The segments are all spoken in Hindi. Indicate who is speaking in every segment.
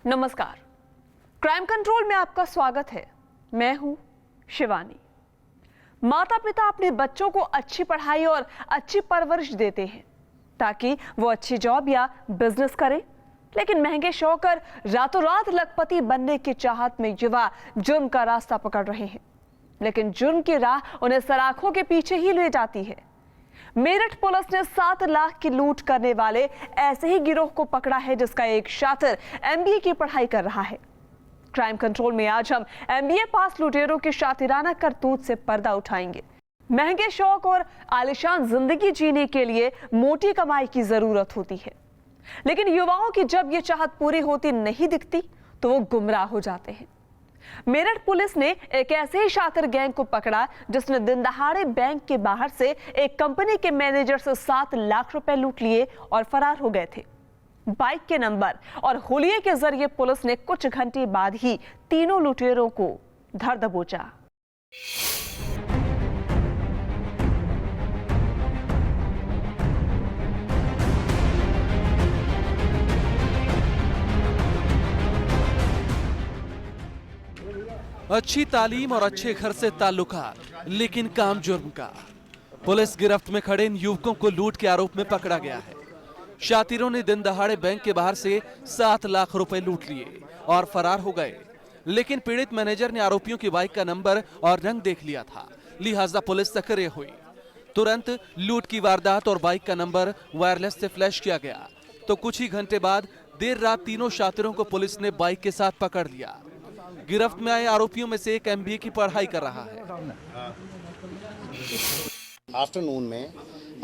Speaker 1: नमस्कार, क्राइम कंट्रोल में आपका स्वागत है। मैं हूं शिवानी। माता पिता अपने बच्चों को अच्छी पढ़ाई और अच्छी परवरिश देते हैं ताकि वो अच्छी जॉब या बिजनेस करें, लेकिन महंगे शौक और रातों रात लखपति बनने की चाहत में युवा जुर्म का रास्ता पकड़ रहे हैं, लेकिन जुर्म की राह उन्हें सलाखों के पीछे ही ले जाती है। मेरठ पुलिस ने 7 लाख की लूट करने वाले ऐसे ही गिरोह को पकड़ा है जिसका एक छात्र एमबीए की पढ़ाई कर रहा है। क्राइम कंट्रोल में आज हम एमबीए पास लुटेरों की शातिराना करतूत से पर्दा उठाएंगे। महंगे शौक और आलीशान जिंदगी जीने के लिए मोटी कमाई की जरूरत होती है, लेकिन युवाओं की जब ये चाहत पूरी होती नहीं दिखती तो वो गुमराह हो जाते हैं। मेरठ पुलिस ने एक ऐसे ही शातिर गैंग को पकड़ा जिसने दिन दहाड़े बैंक के बाहर से एक कंपनी के मैनेजर से 7 लाख रुपए लूट लिए और फरार हो गए थे। बाइक के नंबर और हुलिये के जरिए पुलिस ने कुछ घंटे बाद ही तीनों लुटेरों को धर दबोचा।
Speaker 2: अच्छी तालीम और अच्छे घर से ताल्लुकात, लेकिन काम जुर्म का। पुलिस गिरफ्त में खड़े इन युवकों को लूट के आरोप में पकड़ा गया है। शातिरों ने दिन दहाड़े बैंक के बाहर से 7 लाख रुपए लूट लिए और फरार हो गए, लेकिन पीड़ित मैनेजर ने आरोपियों की बाइक का नंबर और रंग देख लिया था, लिहाजा पुलिस सक्रिय हुई। तुरंत लूट की वारदात और बाइक का नंबर वायरलेस से फ्लैश किया गया, तो कुछ ही घंटे बाद देर रात तीनों शातिरों को पुलिस ने बाइक के साथ पकड़ लिया। गिरफ्त में आए आरोपियों में से एक एमबीए की पढ़ाई कर रहा है।
Speaker 3: आफ्टरनून में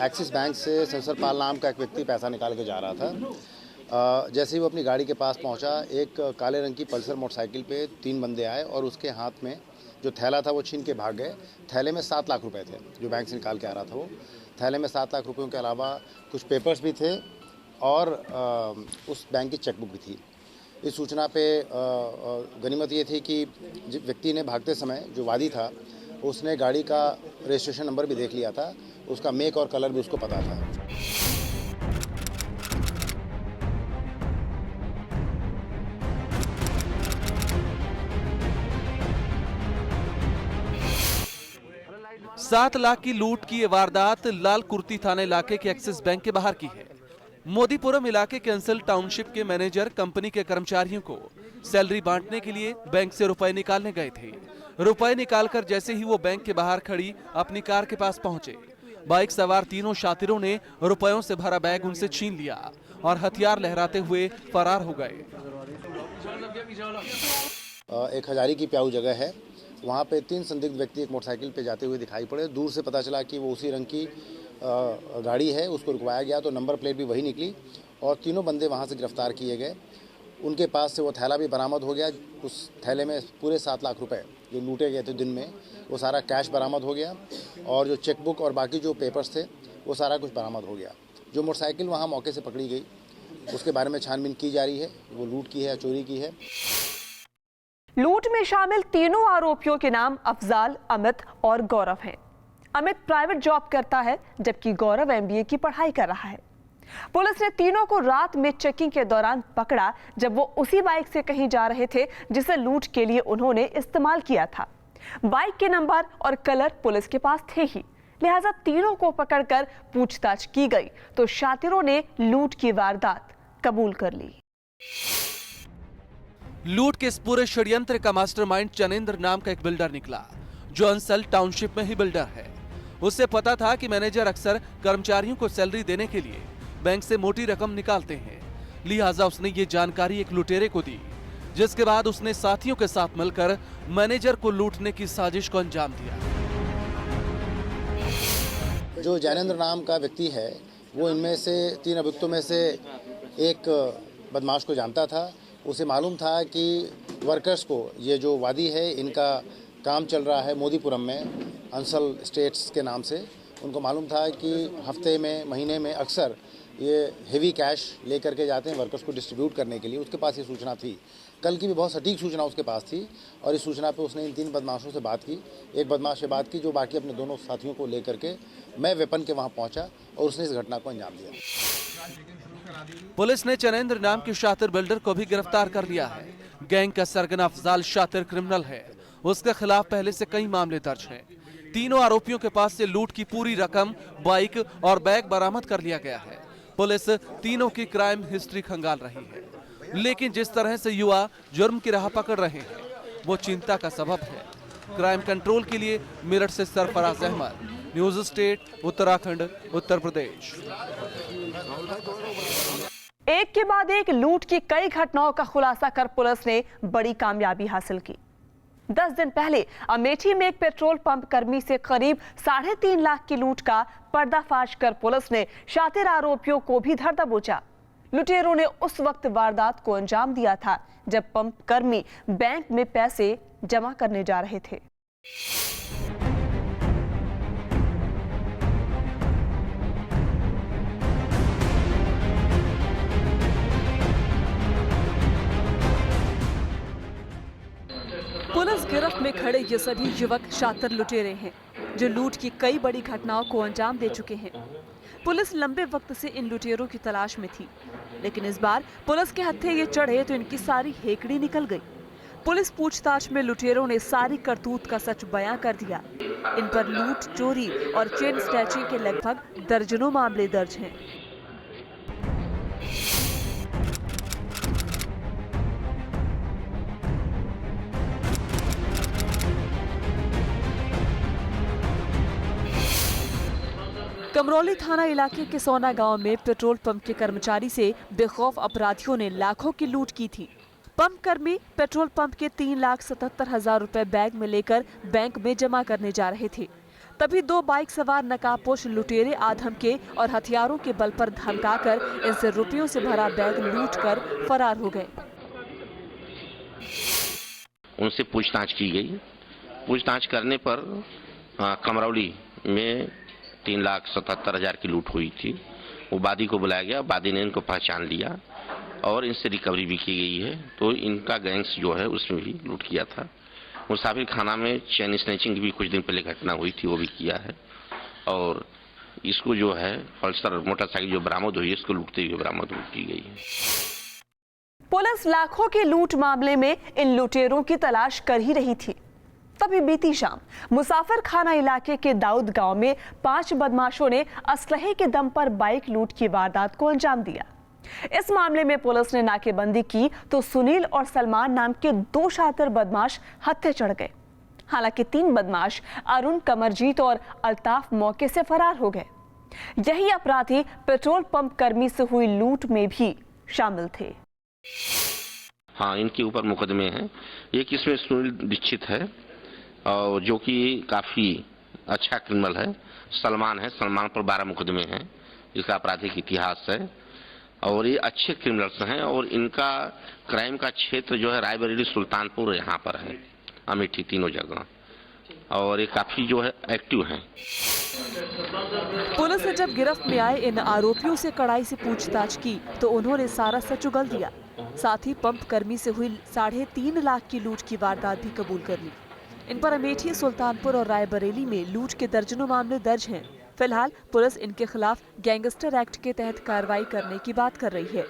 Speaker 3: एक्सिस बैंक से संसरपाल नाम का एक व्यक्ति पैसा निकाल के जा रहा था। जैसे ही वो अपनी गाड़ी के पास पहुंचा, एक काले रंग की पल्सर मोटरसाइकिल पे 3 बंदे आए और उसके हाथ में जो थैला था वो छीन के भाग गए। थैले में 7 लाख रुपए थे जो बैंक से निकाल के आ रहा था। वो थैले में 7 लाख रुपयों के अलावा कुछ पेपर्स भी थे और उस बैंक की चेकबुक भी थी। इस सूचना पे गनीमत ये थी कि व्यक्ति ने भागते समय जो वादी था उसने गाड़ी का रजिस्ट्रेशन नंबर भी देख लिया था, उसका मेक और कलर भी उसको पता था।
Speaker 2: सात लाख की लूट की ये वारदात लाल कुर्ती थाना इलाके के एक्सिस बैंक के बाहर की है। मोदीपुरम इलाके के अंसल टाउनशिप के मैनेजर कंपनी के कर्मचारियों को सैलरी बांटने के लिए बैंक से रुपए निकालने गए थे। रुपए निकालकर जैसे ही वो बैंक के बाहर खड़ी अपनी कार के पास पहुंचे, बाइक सवार तीनों शातिरों ने रुपयों से भरा बैग उनसे छीन लिया और हथियार लहराते हुए फरार हो गए।
Speaker 3: एक हजारी की प्याऊ जगह है, वहाँ पे 3 संदिग्ध व्यक्ति एक मोटरसाइकिल पे जाते हुए दिखाई पड़े। दूर से पता चला कि वो उसी रंग की गाड़ी है। उसको रुकवाया गया तो नंबर प्लेट भी वही निकली और तीनों बंदे वहाँ से गिरफ्तार किए गए। उनके पास से वो थैला भी बरामद हो गया। उस थैले में पूरे 7 लाख रुपए जो लूटे गए थे दिन में, वो सारा कैश बरामद हो गया और जो चेकबुक और बाकी जो पेपर्स थे वो सारा कुछ बरामद हो गया। जो मोटरसाइकिल वहाँ मौके से पकड़ी गई उसके बारे में छानबीन की जा रही है, वो लूट की है या चोरी की है।
Speaker 1: लूट में शामिल तीनों आरोपियों के नाम अफजाल, अमित और गौरव हैं। अमित प्राइवेट जॉब करता है जबकि गौरव एमबीए की पढ़ाई कर रहा है। पुलिस ने तीनों को रात में चेकिंग के दौरान पकड़ा जब वो उसी बाइक से कहीं जा रहे थे जिसे लूट के लिए उन्होंने इस्तेमाल किया था। बाइक के नंबर और कलर पुलिस के पास थे ही, लिहाजा तीनों को पकड़कर पूछताछ की गई तो शातिरों ने लूट की वारदात कबूल कर ली।
Speaker 2: लूट के इस पूरे षड्यंत्र का मास्टरमाइंड चनेंद्र नाम का एक बिल्डर निकला जो अंसल टाउनशिप में ही बिल्डर है। उसे पता था कि मैनेजर अक्सर कर्मचारियों को सैलरी देने के लिए बैंक से मोटी रकम निकालते हैं, लिहाजा उसने ये जानकारी एक लुटेरे को दी, जिसके बाद उसने साथियों के साथ मिलकर मैनेजर को लूटने की साजिश को अंजाम दिया।
Speaker 3: जो जैनेंद्र नाम का व्यक्ति है वो इनमें से 3 अभियुक्तों में से एक बदमाश को जानता था। उसे मालूम था कि वर्कर्स को, ये जो वादी है इनका काम चल रहा है मोदीपुरम में अंसल स्टेट्स के नाम से, उनको मालूम था कि हफ्ते में, महीने में अक्सर ये हेवी कैश लेकर के जाते हैं वर्कर्स को डिस्ट्रीब्यूट करने के लिए। उसके पास ये सूचना थी, कल की भी बहुत सटीक सूचना उसके पास थी और इस सूचना पे उसने इन 3 बदमाशों से बात की। एक बदमाश से बात की जो बाकी अपने दोनों साथियों को लेकर के मैं वेपन के वहाँ पहुँचा और उसने इस घटना को अंजाम दिया।
Speaker 2: पुलिस ने चनेंद्र नाम के शातिर बिल्डर को भी गिरफ्तार कर लिया है। गैंग का सरगना अफजाल शातिर क्रिमिनल है। उसके खिलाफ पहले से कई मामले दर्ज हैं। तीनों आरोपियों के पास से लूट की पूरी रकम, बाइक और बैग बरामद कर लिया गया है। पुलिस तीनों की क्राइम हिस्ट्री खंगाल रही है, लेकिन जिस तरह से युवा जुर्म की राह पकड़ रहे हैं वो चिंता का सबब है। क्राइम कंट्रोल के लिए मेरठ से सरफराज अहमद, न्यूज स्टेट, उत्तराखंड, उत्तर प्रदेश।
Speaker 1: एक के बाद एक लूट की कई घटनाओं का खुलासा कर पुलिस ने बड़ी कामयाबी हासिल की। 10 दिन पहले अमेठी में एक पेट्रोल पंप कर्मी से करीब 3.5 लाख की लूट का पर्दाफाश कर पुलिस ने शातिर आरोपियों को भी धर दबोचा। लुटेरों ने उस वक्त वारदात को अंजाम दिया था जब पंप कर्मी बैंक में पैसे जमा करने जा रहे थे। पुलिस गिरफ्त में खड़े ये सभी युवक शातिर लुटेरे हैं जो लूट की कई बड़ी घटनाओं को अंजाम दे चुके हैं। पुलिस लंबे वक्त से इन लुटेरों की तलाश में थी, लेकिन इस बार पुलिस के हत्थे ये चढ़े तो इनकी सारी हेकड़ी निकल गई। पुलिस पूछताछ में लुटेरों ने सारी करतूत का सच बयां कर दिया। इन पर लूट, चोरी और चेन स्नैचिंग के लगभग दर्जनों मामले दर्ज हैं। कमरौली थाना इलाके के सोना गांव में पेट्रोल पंप के कर्मचारी से बेखौफ अपराधियों ने लाखों की लूट की थी। पंप कर्मी पेट्रोल पंप के 3,77,000 रुपए बैग में लेकर बैंक में जमा करने जा रहे थे। तभी 2 बाइक सवार नकाबपोश लुटेरे आधम के और हथियारों के बल पर धमकाकर इनसे रुपयों से भरा बैग लूटकर फरार हो गए।
Speaker 4: उनसे पूछताछ की गई। पूछताछ करने पर कमरौली में 3,77,000 की लूट हुई थी। वो वादी को बुलाया गया, वादी ने इनको पहचान लिया और इनसे रिकवरी भी की गई है। तो इनका गैंग्स जो है उसमें भी लूट किया था। मुसाफिर खाना में चैन स्नैचिंग की भी कुछ दिन पहले घटना हुई थी, वो भी किया है। और इसको जो है पल्सर मोटरसाइकिल जो बरामद हुई है, इसको लूटते हुए बरामद की गई है।
Speaker 1: पुलिस लाखों के लूट मामले में इन लुटेरों की तलाश कर ही रही थी। तभी बीती शाम मुसाफिर खाना इलाके के दाऊद गांव में 5 बदमाशों ने असलहे के दम पर बाइक लूट की वारदात को अंजाम दिया। इस मामले में पुलिस ने नाकेबंदी की तो सुनील और सलमान नाम के 2 शातिर बदमाश हत्थे चढ़ गए। हालांकि 3 बदमाश अरुण, कमरजीत और अल्ताफ मौके से फरार हो गए। यही अपराधी पेट्रोल पंप कर्मी से हुई लूट में भी शामिल थे।
Speaker 4: हाँ, इनके ऊपर मुकदमे हैं। एक इसमें सुनील दीक्षित है और जो कि काफी अच्छा क्रिमिनल है। सलमान है, सलमान पर 12 मुकदमे हैं। इसका आपराधिक इतिहास है और ये अच्छे क्रिमिनल्स हैं। और इनका क्राइम का क्षेत्र जो है रायबरेली, सुल्तानपुर यहाँ पर है, अमेठी, तीनों जगह। और ये काफी जो है एक्टिव हैं।
Speaker 1: पुलिस ने जब गिरफ्त में आए इन आरोपियों से कड़ाई से पूछताछ की तो उन्होंने सारा सच उगल दिया। साथ ही पंप कर्मी से हुई 3.5 लाख की लूट की वारदात भी कबूल कर ली। इन पर अमेठी, सुल्तानपुर और रायबरेली में लूट के दर्जनों मामले दर्ज हैं। फिलहाल पुलिस इनके खिलाफ गैंगस्टर एक्ट के तहत कार्रवाई करने की बात कर रही है।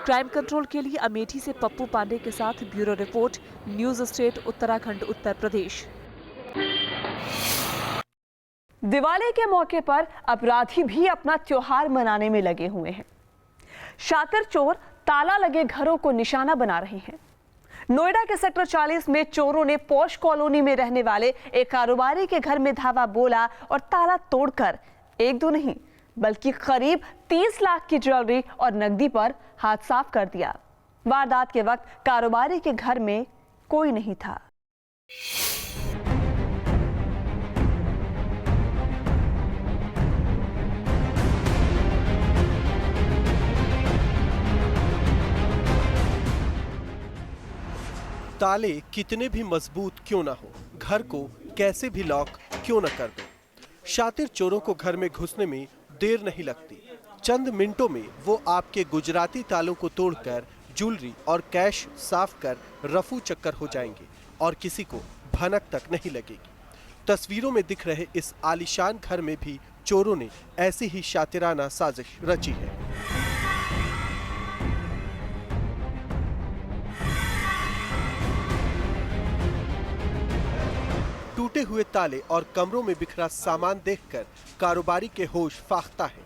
Speaker 1: क्राइम कंट्रोल के लिए अमेठी से पप्पू पांडे के साथ bureau report, news state, Uttarakhand, Uttar Pradesh. Diwali के मौके पर अपराधी भी अपना त्योहार मनाने में लगे हुए हैं। शातिर चोर ताला लगे घरों को निशाना बना रहे हैं। नोएडा के सेक्टर 40 में चोरों ने पॉश कॉलोनी में रहने वाले एक कारोबारी के घर में धावा बोला और ताला तोड़कर 1-2 नहीं बल्कि करीब 30 लाख की ज्वेलरी और नकदी पर हाथ साफ कर दिया। वारदात के वक्त कारोबारी के घर में कोई नहीं था।
Speaker 5: ताले कितने भी मजबूत क्यों ना हो, घर को कैसे भी लॉक क्यों न कर दो, शातिर चोरों को घर में घुसने में देर नहीं लगती। चंद मिनटों में वो आपके गुजराती तालों को तोड़कर ज्वेलरी और कैश साफ कर रफू चक्कर हो जाएंगे और किसी को भनक तक नहीं लगेगी। तस्वीरों में दिख रहे इस आलीशान घर में भी चोरों ने ऐसी ही शातिराना साजिश रची है। टूटे हुए ताले और कमरों में बिखरा सामान देखकर कारोबारी के होश फाख्ता है।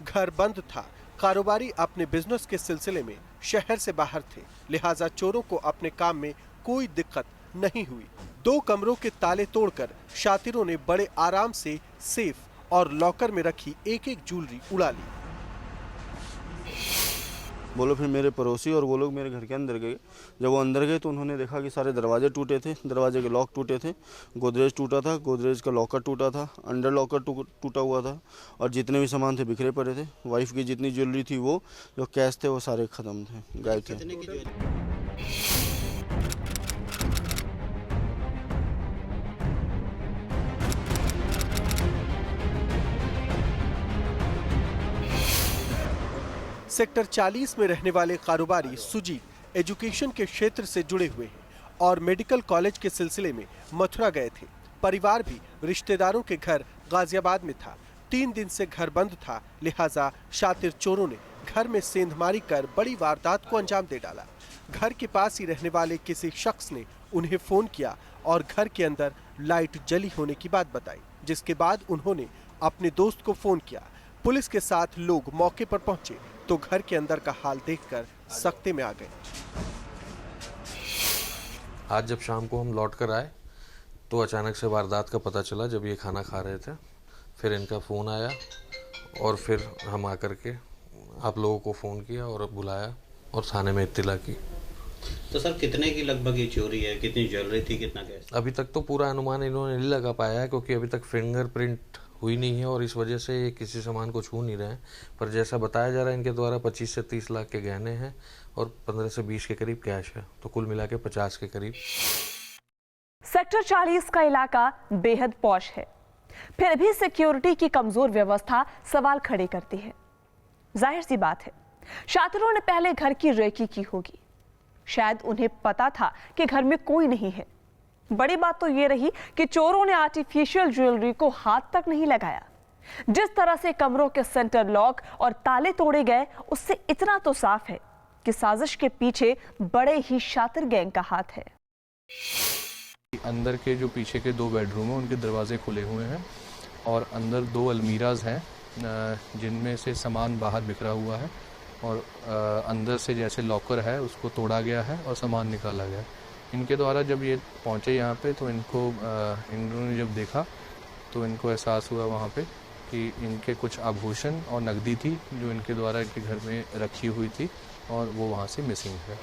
Speaker 5: घर बंद था, कारोबारी अपने बिजनेस के सिलसिले में शहर से बाहर थे, लिहाजा चोरों को अपने काम में कोई दिक्कत नहीं हुई। 2 कमरों के ताले तोड़कर शातिरों ने बड़े आराम से सेफ और लॉकर में रखी एक-एक ज्वेलरी उड़ा ली।
Speaker 6: वो लोग फिर मेरे पड़ोसी और वो लोग मेरे घर के अंदर गए। जब वो अंदर गए तो उन्होंने देखा कि सारे दरवाजे टूटे थे, दरवाजे के लॉक टूटे थे, गोदरेज टूटा था, गोदरेज का लॉकर टूटा था, अंडर लॉकर टूटा हुआ था और जितने भी सामान थे बिखरे पड़े थे। वाइफ की जितनी ज्वेलरी थी, वो जो कैश थे, वो सारे ख़त्म थे, गायब थे।
Speaker 5: सेक्टर 40 में रहने वाले कारोबारी सुजीत एजुकेशन के क्षेत्र से जुड़े हुए हैं और मेडिकल कॉलेज के सिलसिले में मथुरा गए थे। परिवार भी रिश्तेदारों के घर गाजियाबाद में था। 3 दिन से घर बंद था, लिहाजा शातिर चोरों ने घर में सेंधमारी कर बड़ी वारदात को अंजाम दे डाला। घर के पास ही रहने वाले किसी शख्स ने उन्हें फोन किया और घर के अंदर लाइट जली होने की बात बताई, जिसके बाद उन्होंने अपने दोस्त को फोन किया। पुलिस के साथ लोग मौके पर पहुंचे तो घर के अंदर का हाल देखकर सकते में आ गए।
Speaker 7: आज जब शाम को हम लौट कर आए तो अचानक से वारदात का पता चला जब ये खाना खा रहे थे। फिर इनका फ़ोन आया और फिर हम आकर के आप लोगों को फ़ोन किया और बुलाया और थाने में इत्तिला की।
Speaker 8: तो सर कितने की लगभग ये चोरी है, कितनी ज्वेलरी थी, कितना कैश?
Speaker 7: अभी तक तो पूरा अनुमान इन्होंने नहीं लगा पाया है क्योंकि अभी तक फिंगरप्रिंट हुई नहीं है और इस वजह से ये किसी सामान को छू नहीं रहे हैं। पर जैसा बताया जा रहा है इनके द्वारा 25 से 30 लाख के गहने हैं और 15 से 20 के करीब कैश है, तो कुल मिला के 50 के करीब।
Speaker 1: सेक्टर 40 का इलाका बेहद पॉश है, फिर भी सिक्योरिटी की कमजोर व्यवस्था सवाल खड़े करती है। जाहिर सी बात है, शातिरों ने पहले घर की रेकी की होगी। शायद उन्हें पता था कि घर में कोई नहीं है। बड़ी बात तो ये रही कि चोरों ने आर्टिफिशियल ज्वेलरी को हाथ तक नहीं लगाया। जिस तरह से कमरों के सेंटर लॉक और ताले तोड़े गए, उससे इतना तो साफ है कि साजिश के पीछे बड़े ही शातिर गैंग का हाथ है।
Speaker 9: अंदर के जो पीछे के 2 बेडरूम हैं उनके दरवाजे खुले हुए हैं और अंदर 2 अलमीराज हैं जिनमें से सामान बाहर बिखरा हुआ है और अंदर से जैसे लॉकर है उसको तोड़ा गया है और सामान निकाला गया। इनके द्वारा जब ये पहुंचे यहाँ पे तो इन्होंने जब देखा तो इनको एहसास हुआ वहाँ पे कि इनके कुछ आभूषण और नकदी थी जो इनके द्वारा इनके घर में रखी हुई थी और वो वहाँ से मिसिंग है।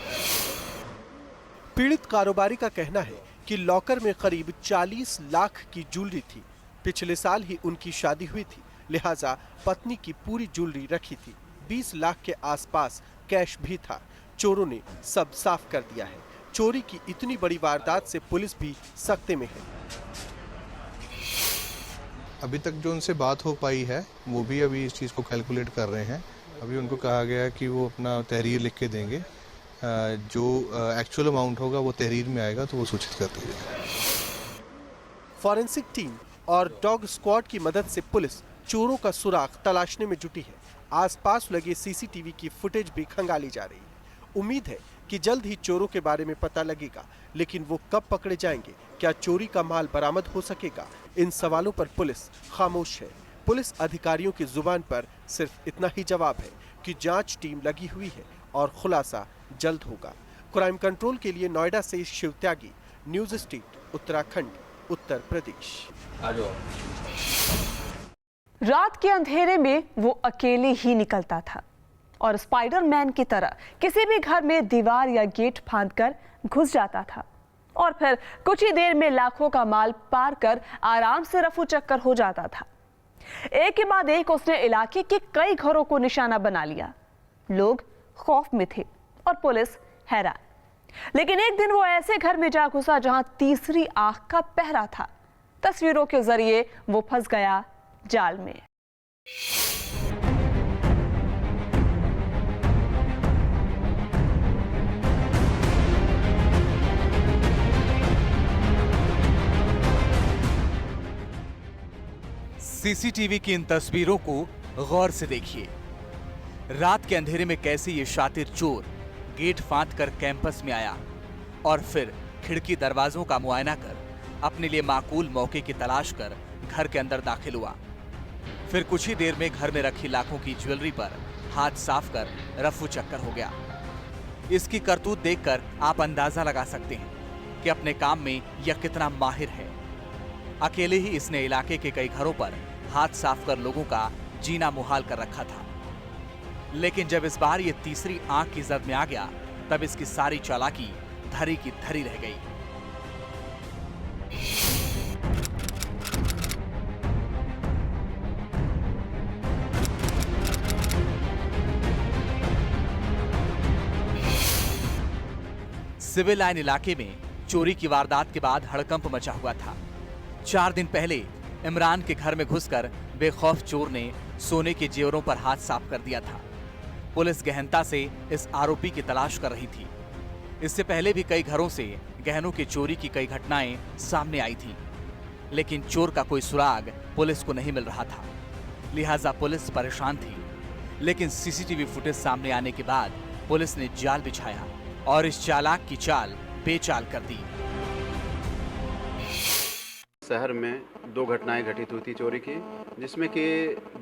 Speaker 5: पीड़ित कारोबारी का कहना है कि लॉकर में करीब 40 लाख की ज्वेलरी थी। पिछले साल ही उनकी शादी हुई थी, लिहाजा पत्नी की पूरी ज्वेलरी रखी थी। 20 लाख के आसपास कैश भी था। चोरों ने सब साफ कर दिया है। चोरी की इतनी बड़ी वारदात से पुलिस भी सकते में है।
Speaker 9: अभी तक जो उनसे बात हो पाई है वो भी अभी इस चीज़ को कैलकुलेट कर रहे हैं। अभी उनको कहा गया है कि वो अपना तहरीर लिख के देंगे, जो एक्चुअल अमाउंट होगा वो तहरीर में आएगा तो वो सूचित कर देंगे।
Speaker 5: फॉरेंसिक टीम और डॉग स्क्वाड की मदद से पुलिस चोरों का सुराग तलाशने में जुटी है। आसपास लगे सीसीटीवी की फुटेज भी खंगाली जा रही है। उम्मीद है कि जल्द ही चोरों के बारे में पता लगेगा, लेकिन वो कब पकड़े जाएंगे, क्या चोरी का माल बरामद हो सकेगा, इन सवालों पर पुलिस खामोश है। पुलिस अधिकारियों की जुबान पर सिर्फ इतना ही जवाब है कि जांच टीम लगी हुई है और खुलासा जल्द होगा। क्राइम कंट्रोल के लिए नोएडा से शिव त्यागी, न्यूज स्ट्रीट, उत्तराखंड, उत्तर प्रदेश।
Speaker 1: रात के अंधेरे में वो अकेले ही निकलता था और स्पाइडरमैन की तरह किसी भी घर में दीवार या गेट फांदकर घुस जाता था और फिर कुछ ही देर में लाखों का माल पार कर आराम से रफू चक्कर हो जाता था। एक के बाद एक उसने इलाके के कई घरों को निशाना बना लिया। लोग खौफ में थे और पुलिस हैरान। लेकिन एक दिन वो ऐसे घर में जा घुसा जहां तीसरी आंख का पहरा था। तस्वीरों के जरिए वो फंस गया जाल में।
Speaker 10: सीसीटीवी की इन तस्वीरों को गौर से देखिए। रात के अंधेरे में कैसे ये शातिर चोर गेट फांद कर कैंपस में आया और फिर खिड़की दरवाजों का मुआयना कर अपने लिए माकूल मौके की तलाश कर घर के अंदर दाखिल हुआ। फिर कुछ ही देर में घर में रखी लाखों की ज्वेलरी पर हाथ साफ कर रफू चक्कर हो गया। इसकी करतूत देखकर आप अंदाजा लगा सकते हैं कि अपने काम में यह कितना माहिर है। अकेले ही इसने इलाके के कई घरों पर हाथ साफ कर लोगों का जीना मुहाल कर रखा था। लेकिन जब इस बार ये तीसरी आंख की जद में आ गया, तब इसकी सारी चालाकी धरी की धरी रह गई। सिविल लाइन इलाके में चोरी की वारदात के बाद हड़कंप मचा हुआ था। 4 दिन पहले इमरान के घर में घुसकर बेखौफ चोर ने सोने के जेवरों पर हाथ साफ कर दिया था। पुलिस गहनता से इस आरोपी की तलाश कर रही थी। इससे पहले भी कई घरों से गहनों की चोरी की कई घटनाएं सामने आई थी, लेकिन चोर का कोई सुराग पुलिस को नहीं मिल रहा था। लिहाजा पुलिस परेशान थी। लेकिन सीसीटीवी फुटेज सामने आने के बाद पुलिस ने जाल बिछाया और इस चालाक की चाल बेचाल कर दी।
Speaker 11: शहर में 2 घटनाएं घटित हुई थी चोरी की, जिसमें कि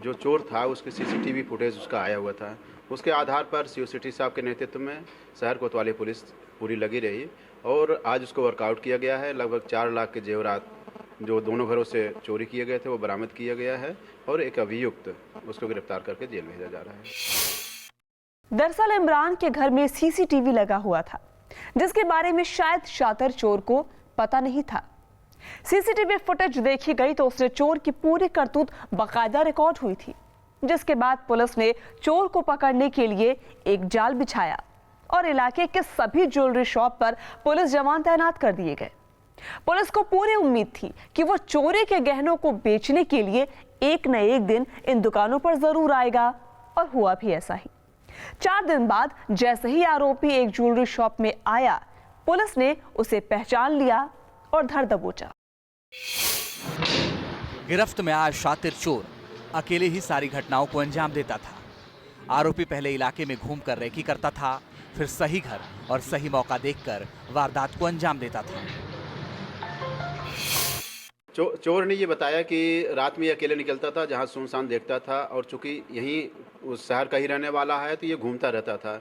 Speaker 11: जो चोर था उसके सीसीटीवी फुटेज उसका आया हुआ था। उसके आधार पर सीओ सिटी साहब के नेतृत्व में शहर कोतवाली पुलिस पूरी लगी रही और आज उसको वर्कआउट किया गया है। लगभग 4 लाख के जेवरात जो दोनों घरों से चोरी किए गए थे वो बरामद किया गया है और एक अभियुक्त उसको गिरफ्तार करके जेल भेजा जा रहा है।
Speaker 1: दरअसल इमरान के घर में सीसीटीवी लगा हुआ था, जिसके बारे में शायद शातिर चोर को पता नहीं था। सीसीटीवी फुटेज देखी गई तो उसने चोर की पूरी करतूत बाकायदा रिकॉर्ड हुई थी, जिसके बाद पुलिस ने चोर को पकड़ने के लिए एक जाल बिछाया और इलाके के सभी ज्वेलरी शॉप पर पुलिस जवान तैनात कर दिए गए। पुलिस को पूरी उम्मीद थी कि वो चोरी के गहनों को बेचने के लिए एक न एक दिन इन दुकानों पर जरूर आएगा, और हुआ भी ऐसा ही। 4 दिन बाद जैसे ही आरोपी एक ज्वेलरी शॉप में आया, पुलिस ने उसे पहचान लिया और धर दबोचा।
Speaker 10: गिरफ्त में आया शातिर चोर अकेले ही सारी घटनाओं को अंजाम देता था। आरोपी पहले इलाके में घूमकर रेकी करता था, फिर सही घर और सही मौका देखकर वारदात को अंजाम देता था।
Speaker 11: चोर ने ये बताया कि रात में ये अकेले निकलता था जहाँ सुनसान देखता था, और चूंकि यहीं उस शहर का ही रहने वाला है तो ये घूमता रहता था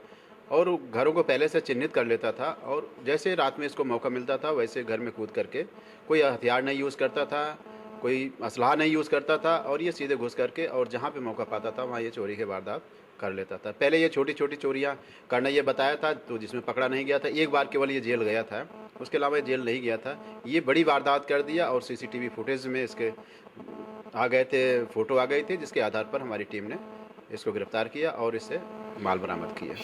Speaker 11: और घरों को पहले से चिन्हित कर लेता था, और जैसे रात में इसको मौका मिलता था वैसे घर में कूद करके कोई हथियार नहीं यूज़ करता था, कोई असलाह नहीं यूज़ करता था, और ये सीधे घुस करके और जहाँ पे मौका पाता था वहाँ ये चोरी के वारदात कर लेता था। पहले ये छोटी छोटी चोरियाँ करना ये बताया था, तो जिसमें पकड़ा नहीं गया था। एक बार केवल ये जेल गया था, उसके अलावा ये जेल नहीं गया था। ये बड़ी वारदात कर दिया और सीसीटीवी फुटेज में इसके आ गए थे, फोटो आ गई थी, जिसके आधार पर हमारी टीम ने इसको गिरफ्तार किया और इससे माल बरामद किया।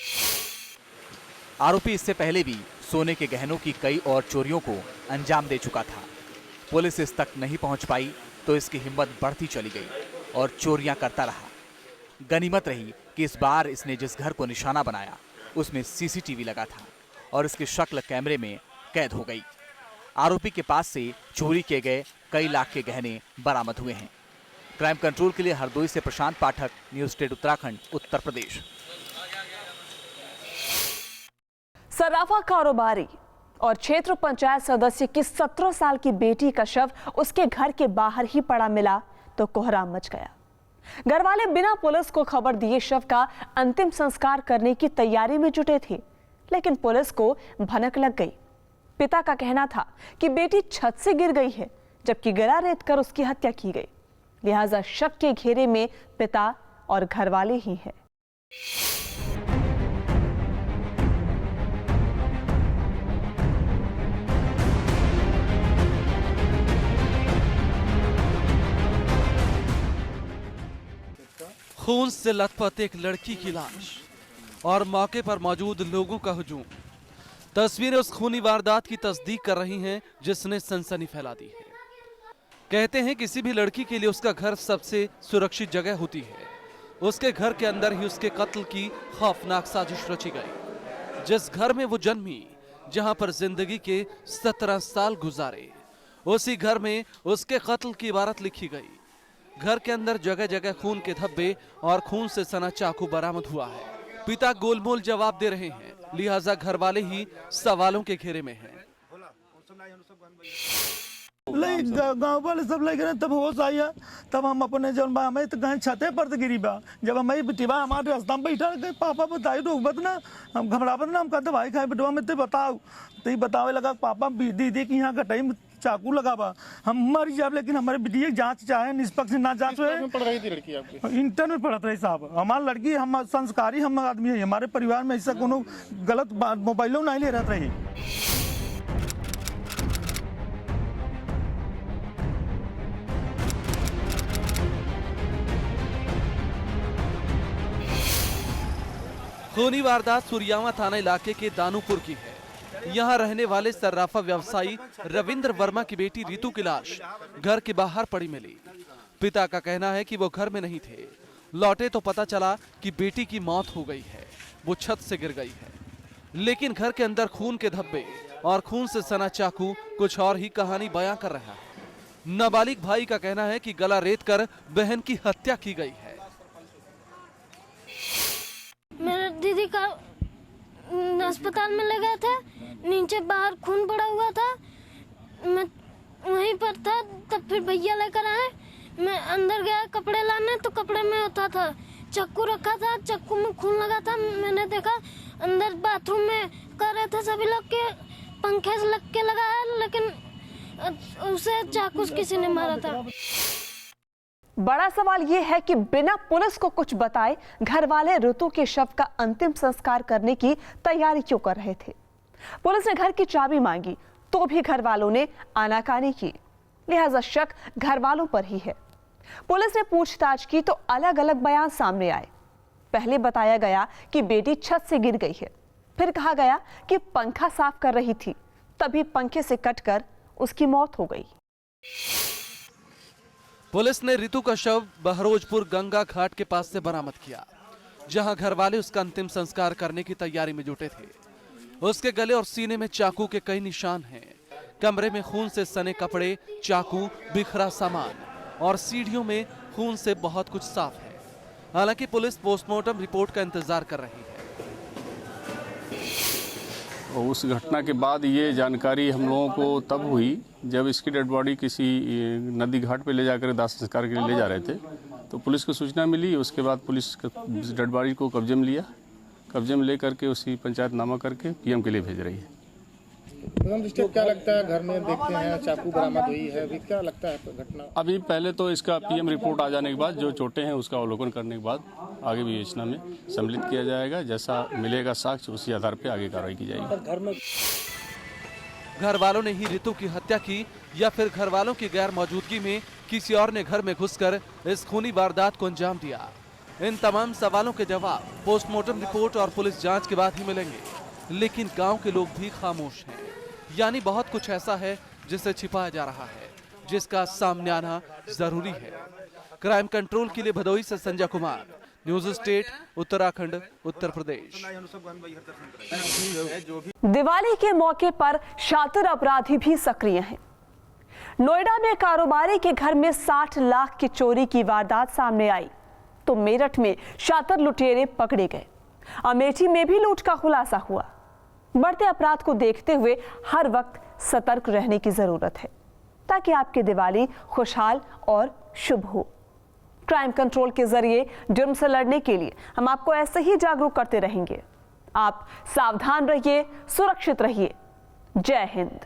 Speaker 10: आरोपी इससे पहले भी सोने के गहनों की कई और चोरियों को अंजाम दे चुका था। पुलिस इस तक नहीं पहुंच पाई तो इसकी हिम्मत बढ़ती चली गई और चोरियां करता रहा। गनीमत रही कि इस बार इसने जिस घर को निशाना बनाया उसमें सीसीटीवी लगा था और इसकी शक्ल कैमरे में कैद हो गई। आरोपी के पास से चोरी किए गए कई लाख के गहने बरामद हुए हैं। क्राइम कंट्रोल के लिए हरदोई से प्रशांत पाठक, न्यूज स्टेट उत्तराखंड, उत्तर प्रदेश।
Speaker 1: सराफा कारोबारी और क्षेत्र पंचायत सदस्य की 17 साल की बेटी का शव उसके घर के बाहर ही पड़ा मिला तो कोहराम मच गया। घर वाले बिना पुलिस को खबर दिए शव का अंतिम संस्कार करने की तैयारी में जुटे थे, लेकिन पुलिस को भनक लग गई। पिता का कहना था कि बेटी छत से गिर गई है, जबकि गला रेत कर उसकी हत्या की गई। लिहाजा शक के घेरे में पिता और घरवाले ही हैं।
Speaker 2: खून से लथपथ एक लड़की की लाश और मौके पर मौजूद लोगों का हुजूम। तस्वीरें उस खूनी वारदात की तस्दीक कर रही हैं जिसने सनसनी फैला दी है। कहते हैं किसी भी लड़की के लिए उसका घर सबसे सुरक्षित जगह होती है। उसके घर के अंदर ही उसके कत्ल की खौफनाक साजिश रची गई। जिस घर में वो जन्मी, जहां पर जिंदगी के 17 साल गुजारे, उसी घर में उसके कत्ल की इबारत लिखी गई। घर के अंदर जगह जगह खून के धब्बे और खून से सना चाकू बरामद हुआ है। पिता गोलमोल जवाब दे रहे हैं, लिहाजा घर वाले ही सवालों के घेरे में हैं।
Speaker 12: गाँव वाले सब लगे रहे, तब होश आया, तब हम अपने जब हमें तो कहीं छते पर तो गिरी बा, जब हमारी बेटिया हमारे रास्ता में बैठा रहे, पापा बताई रोकबत ना, हम घबराबत ना, हम कहते भाई खाए बेटवा में तो बताओ, तो बतावे लगा पापा दीदी की यहाँ कटाई चाकू लगा बा, हम मर जाब, लेकिन हमारे बेटिया जांच चाहे निष्पक्ष ना जांच हुए।
Speaker 13: पढ़ रही थी लड़की आपकी?
Speaker 12: इंटर में पढ़त रही साहब, हमारी लड़की, हम संस्कारी हम आदमी है, हमारे परिवार में ऐसा कोनो गलत मोबाइलों नहीं ले रहते रही।
Speaker 2: खूनी वारदात सुरियावा थाना इलाके के दानूपुर की है। यहाँ रहने वाले सर्राफा व्यवसायी रविंद्र वर्मा की बेटी रितु की लाश घर के बाहर पड़ी मिली। पिता का कहना है कि वो घर में नहीं थे, लौटे तो पता चला कि बेटी की मौत हो गई है, वो छत से गिर गई है। लेकिन घर के अंदर खून के धब्बे और खून से सना चाकू कुछ और ही कहानी बयां कर रहा है। नाबालिग भाई का कहना है कि गला रेत कर बहन की हत्या की गई है।
Speaker 14: मेरे दीदी का अस्पताल में लगा था, नीचे बाहर खून पड़ा हुआ था, मैं वहीं पर था, तब फिर भैया लेकर आए, मैं अंदर गया कपड़े लाने, तो कपड़े में होता था चाकू रखा था, चाकू में खून लगा था। मैंने देखा अंदर बाथरूम में कर रहे थे सभी लोग के पंखे से लग के लगा है, लेकिन उसे चाकू किसी ने मारा था।
Speaker 1: बड़ा सवाल यह है कि बिना पुलिस को कुछ बताए घर वाले ऋतु के शव का अंतिम संस्कार करने की तैयारी क्यों कर रहे थे। पुलिस ने घर की चाबी मांगी तो भी घर वालों ने आनाकानी की, लिहाजा शक घर वालों पर ही है। पुलिस ने पूछताछ की तो अलग अलग बयान सामने आए। पहले बताया गया कि बेटी छत से गिर गई है, फिर कहा गया कि पंखा साफ कर रही थी, तभी पंखे से कटकर उसकी मौत हो गई।
Speaker 2: पुलिस ने रितु का शव बहरोजपुर गंगा घाट के पास से बरामद किया, जहां घर वाले उसका अंतिम संस्कार करने की तैयारी में जुटे थे। उसके गले और सीने में चाकू के कई निशान हैं। कमरे में खून से सने कपड़े, चाकू, बिखरा सामान और सीढ़ियों में खून से बहुत कुछ साफ है। हालांकि पुलिस पोस्टमार्टम रिपोर्ट का इंतजार कर रही है।
Speaker 15: उस घटना के बाद ये जानकारी हम लोगों को तब हुई जब इसकी डेड बॉडी किसी नदी घाट पे ले जाकर दाह संस्कार के लिए ले जा रहे थे, तो पुलिस को सूचना मिली। उसके बाद पुलिस डेड बॉडी को कब्जे में लिया, कब्जे में ले करके उसी पंचायतनामा करके पीएम के लिए भेज रही है।
Speaker 13: क्या लगता है, घर में देखते हैं चाकू बरामद हुई है, अभी क्या लगता है घटना?
Speaker 15: अभी पहले तो इसका पीएम रिपोर्ट आ जाने के बाद जो चोटें हैं उसका अवलोकन करने के बाद आगे विवेचना में सम्मिलित किया जाएगा। जैसा मिलेगा साक्ष्य उसी आधार पर आगे कार्रवाई की जाएगी।
Speaker 2: घर वालों ने ही रितु की हत्या की या फिर घर वालों की गैर मौजूदगी में किसी और ने घर में घुसकर इस खूनी वारदात को अंजाम दिया? इन तमाम सवालों के जवाब पोस्टमार्टम रिपोर्ट और पुलिस जांच के बाद ही मिलेंगे। लेकिन गांव के लोग भी खामोश हैं, यानी बहुत कुछ ऐसा है जिसे छिपाया जा रहा है, जिसका सामने आना जरूरी है। क्राइम कंट्रोल के लिए भदोही से संजय कुमार, न्यूज स्टेट, उत्तराखंड, उत्तर प्रदेश।
Speaker 1: दिवाली के मौके पर शातिर अपराधी भी सक्रिय हैं। नोएडा में कारोबारी के घर में 60 लाख की चोरी की वारदात सामने आई तो मेरठ में शातिर लुटेरे पकड़े गए। अमेठी में भी लूट का खुलासा हुआ। बढ़ते अपराध को देखते हुए हर वक्त सतर्क रहने की जरूरत है ताकि आपकी दिवाली खुशहाल और शुभ हो। क्राइम कंट्रोल के जरिए जुर्म से लड़ने के लिए हम आपको ऐसे ही जागरूक करते रहेंगे। आप सावधान रहिए, सुरक्षित रहिए। जय हिंद।